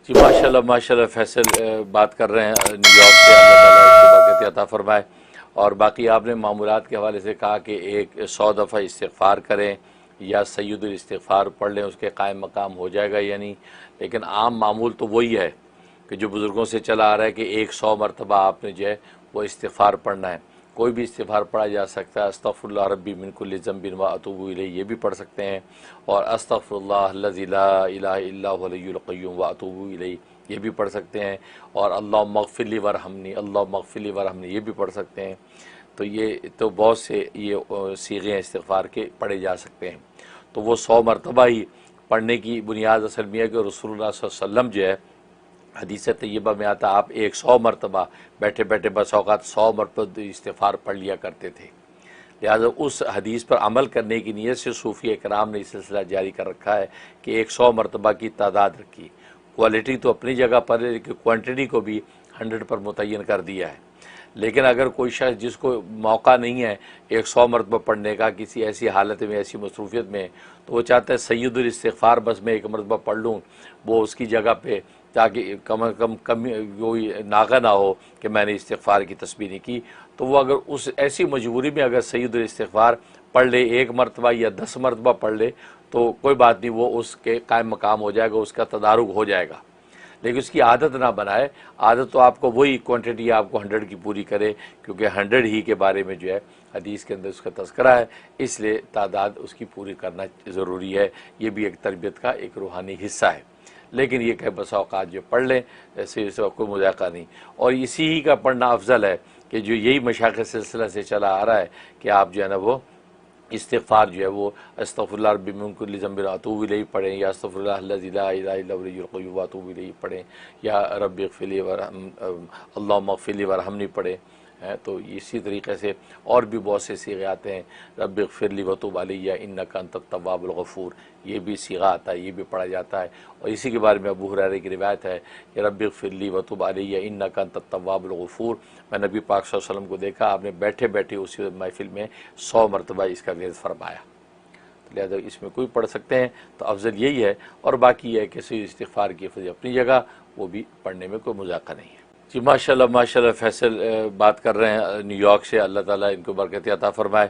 जी माशाल्लाह माशाल्लाह फैसल बात कर रहे हैं न्यूयॉर्क से। अल्लाह ताला इसको बरकत अता फरमाए। और बाकी आपने मामूलात के हवाले से कहा कि एक 100 दफ़ा इस्तिग़फ़ार करें या सय्यदुल इस्तिग़फ़ार पढ़ लें, उसके कायम मकाम हो जाएगा या नहीं। लेकिन आम मामूल तो वही है कि जो बुज़ुर्गों से चला आ रहा है कि एक 100 मरतबा आपने जो है वो इस्तिग़फ़ार पढ़ना है। कोई भी इस्तिग़फ़ार पढ़ा जा सकता है। अस्तग़फ़िरुल्लाह रब्बी मिन कुल्लि ज़ंबिन व अतूबु इलैहि, ये भी पढ़ सकते हैं। और अस्तग़फ़िरुल्लाह अल्लज़ी ला इलाहा इल्ला हुवल हय्युल क़य्यूम व अतूबु इलैहि, ये भी पढ़ सकते हैं। और अल्लाहुम्मा अग़फ़िरली वरहमनी, अल्लाहुम्मा अग़फ़िरली वरहमनी, ये भी पढ़ सकते हैं। तो ये तो बहुत से ये सीग़े इस्तिग़फ़ार के पढ़े जा सकते हैं। तो वो 100 मरतबा ही पढ़ने की बुनियाद असल में है कि रसूलुल्लाह सल्लल्लाहु अलैहि वसल्लम जो है, हदीस तय्यबा में आता, आप एक 100 मरतबा बैठे बैठे बस औक़ात 100 मरतबा इस्तिग़फ़ार पढ़ लिया करते थे। लिहाजा उस हदीस पर अमल करने की नीयत से सूफ़ी कराम ने इस सिलसिला जारी कर रखा है कि एक 100 मरतबा की तादाद रखी। क्वालिटी तो अपनी जगह पर है, लेकिन क्वांटिटी को भी 100 पर मुतय्यन कर दिया है। लेकिन अगर कोई शख्स जिसको मौका नहीं है एक 100 मरतबा पढ़ने का, किसी ऐसी हालत में, ऐसी मसरूफ़ियत में, तो वो चाहता है सय्यदुल इस्तिग़फ़ार बस मैं एक मरतबा पढ़ लूँ वो उसकी जगह पे, ताकि कम अज़ कम कमी कोई नागा ना हो कि मैंने इस्तिग़फ़ार की तस्बीह नहीं की। तो वो अगर उस ऐसी मजबूरी में अगर सय्यदुल इस्तिग़फ़ार पढ़ ले, एक मरतबा या 10 मरतबा पढ़ ले, तो कोई बात नहीं, वो उसके कायम मकाम हो जाएगा, उसका तदारुक हो जाएगा। लेकिन उसकी आदत ना बनाए। आदत तो आपको वही क्वांटिटी आपको 100 की पूरी करे, क्योंकि 100 ही के बारे में जो है हदीस के अंदर उसका तज़किरा है, इसलिए तादाद उसकी पूरी करना ज़रूरी है। ये भी एक तरबियत का एक रूहानी हिस्सा है। लेकिन ये कह बसा औक़ात जो पढ़ लें, ऐसे कोई मज़ाक़ा नहीं। और इसी ही का पढ़ना अफजल है कि जो यही मशाइख़ सिलसिला से चला आ रहा है कि आप जो है ना वो इस्तिग़फ़ार जो है वो अस्तग़फ़िरुल्लाह रब्बी मिन कुल्लि ज़ंबिन व अतूबु इलैहि पढ़ें, या अस्तग़फ़िरुल्लाह अल्लज़ी ला इलाहा इल्ला हुवल हय्युल क़य्यूम व अतूबु इलैहि पढ़ें, या रब्बि इग़फ़िरली अल्लाहुम्मा इग़फ़िरली वरहमनी पढ़ें। हैं तो इसी तरीक़े से और भी बहुत से सीग़े आते हैं। रब्बि इग़फ़िरली व तुब अलैया इन्नका अंतत तव्वाबुल गफ़ूर, ये भी सीग़ा आता है, ये भी पढ़ा जाता है। और इसी के बारे में अबू हुरैरा की रिवायत है कि रब्बि इग़फ़िरली व तुब अलैया इन्नका अंतत तव्वाबुल गफ़ूर। मैं नबी पाक सल्लल्लाहु अलैहि वसल्लम को देखा, आपने बैठे बैठे उसी महफ़िल में 100 मरतबा इसका विर्द फरमाया। तो लिहाजा इसमें कोई पढ़ सकते हैं, तो अफजल यही है। और बाकी है कि इस्तिग़फ़ार की फज़ीलत अपनी जगह, वो भी पढ़ने में कोई मज़ाक़ा नहीं है। जी माशाल्लाह माशाल्लाह फैसल बात कर रहे हैं न्यूयॉर्क से। अल्लाह ताला इनको बरकत अता फरमाए।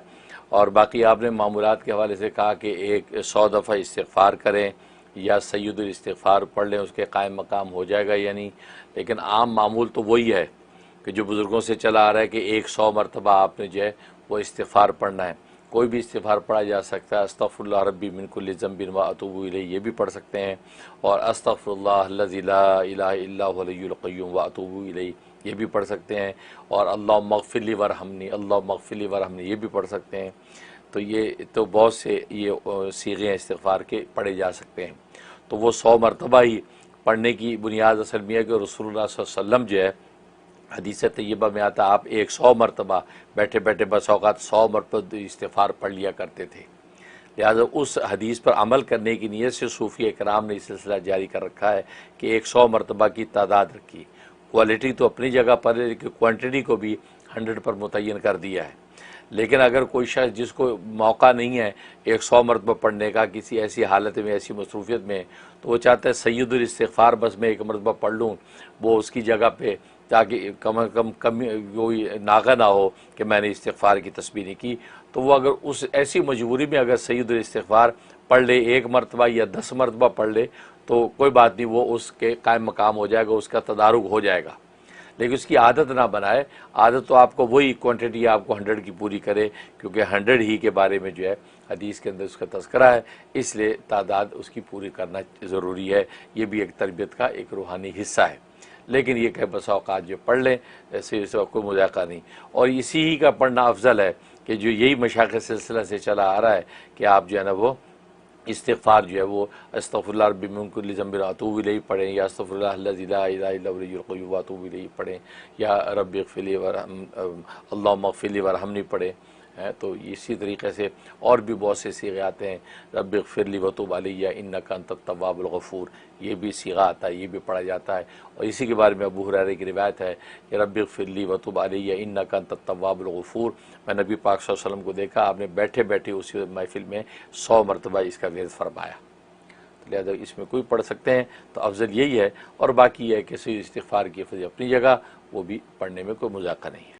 और बाकी आपने मामूलात के हवाले से कहा कि एक 100 दफ़ा इस्तिग़फ़ार करें या सय्यदुल इस्तिग़फ़ार पढ़ लें, उसके कायम मकाम हो जाएगा या नहीं। लेकिन आम मामूल तो वही है कि जो बुज़ुर्गों से चला आ रहा है कि एक 100 मरतबा आपने जो है वो इस्तिग़फ़ार पढ़ना है। कोई भी इस्तिग़फ़ार पढ़ा जा सकता है। अस्तग़फ़िरुल्लाह रब्बी मिन कुल्लि ज़ंबिन व अतूबु इलैहि, ये भी पढ़ सकते हैं। और अस्तग़फ़िरुल्लाह अल्लज़ी ला इलाहा इल्ला हुवल हय्युल क़य्यूम व अतूबु इलैहि, ये भी पढ़ सकते हैं। और अल्लाहुम्मा अग़फ़िरली वरहमनी, अल्लाहुम्मा अग़फ़िरली वरहमनी, ये भी पढ़ सकते हैं। तो ये तो बहुत से ये सीग़े इस्तिग़फ़ार के पढ़े जा सकते हैं। तो वो 100 मरतबा ही पढ़ने की बुनियाद असल में है कि रसूलुल्लाह सल्लल्लाहु अलैहि वसल्लम जो है, हदीस तय्यबा में आता, आप एक 100 मरतबा बैठे बैठे बस औक़ात 100 मरतबा इस्तिग़फ़ार पढ़ लिया करते थे। लिहाजा उस हदीस पर अमल करने की नीयत से सूफ़ी कराम ने इस सिलसिला जारी कर रखा है कि एक 100 मरतबा की तादाद रखी। क्वालिटी तो अपनी जगह पर है, लेकिन क्वांटिटी को भी 100 पर मुतय्यन कर दिया है। लेकिन अगर कोई शख्स जिसको मौका नहीं है एक 100 मरतबा पढ़ने का, किसी ऐसी हालत में, ऐसी मसरूफ़ियत में, तो वो चाहता है सय्यदुल इस्तिग़फ़ार बस मैं एक मरतबा पढ़ लूँ वो उसकी जगह पे, ताकि कम अज़ कम कमी कोई नागा ना हो कि मैंने इस्तिग़फ़ार की तस्बीह नहीं की। तो वो अगर उस ऐसी मजबूरी में अगर सय्यदुल इस्तिग़फ़ार पढ़ ले, एक मरतबा या 10 मरतबा पढ़ ले, तो कोई बात नहीं, वो उसके कायम मकाम हो जाएगा, उसका तदारुक हो जाएगा। लेकिन उसकी आदत ना बनाए। आदत तो आपको वही क्वांटिटी आपको 100 की पूरी करे, क्योंकि 100 ही के बारे में जो है हदीस के अंदर उसका तज़किरा है, इसलिए तादाद उसकी पूरी करना ज़रूरी है। ये भी एक तरबियत का एक रूहानी हिस्सा है। लेकिन ये कह बसा औक़ात जो पढ़ लें, ऐसे कोई मज़ाक़ा नहीं। और इसी ही का पढ़ना अफजल है कि जो यही मशाइख़ सिलसिला से चला आ रहा है कि आप जो है ना वो इस्तिग़फ़ार जो है वो अस्तग़फ़िरुल्लाह रब्बी मिन कुल्लि ज़ंबिन व अतूबु इलैहि पढ़ें, या अस्तग़फ़िरुल्लाह अल्लज़ी ला इलाहा इल्ला हुवल हय्युल क़य्यूम व अतूबु इलैहि पढ़ें, या रब्बि इग़फ़िरली अल्लाहुम्मा इग़फ़िरली वरहमनी पढ़ें। हैं तो इसी तरीक़े से और भी बहुत से सीग़े आते हैं। रब्बि इग़फ़िरली व तुब अलैया इन्नका अंतत तव्वाबुल गफ़ूर, ये भी सीग़ा आता है, ये भी पढ़ा जाता है। और इसी के बारे में अबू हुरैरा की रिवायत है कि रब्बि इग़फ़िरली व तुब अलैया इन्नका अंतत तव्वाबुल गफ़ूर। मैं नबी पाक सल्लल्लाहु अलैहि वसल्लम को देखा, आपने बैठे बैठे उसी महफ़िल में 100 मरतबा इसका विर्द फरमाया। तो लिहाजा इसमें कोई पढ़ सकते हैं तो अफजल यही है। और बाकी यह है कि सैयद इस्तिग़फ़ार की फजीलत अपनी जगह, वो भी पढ़ने में कोई मज़ाक़ नहीं है।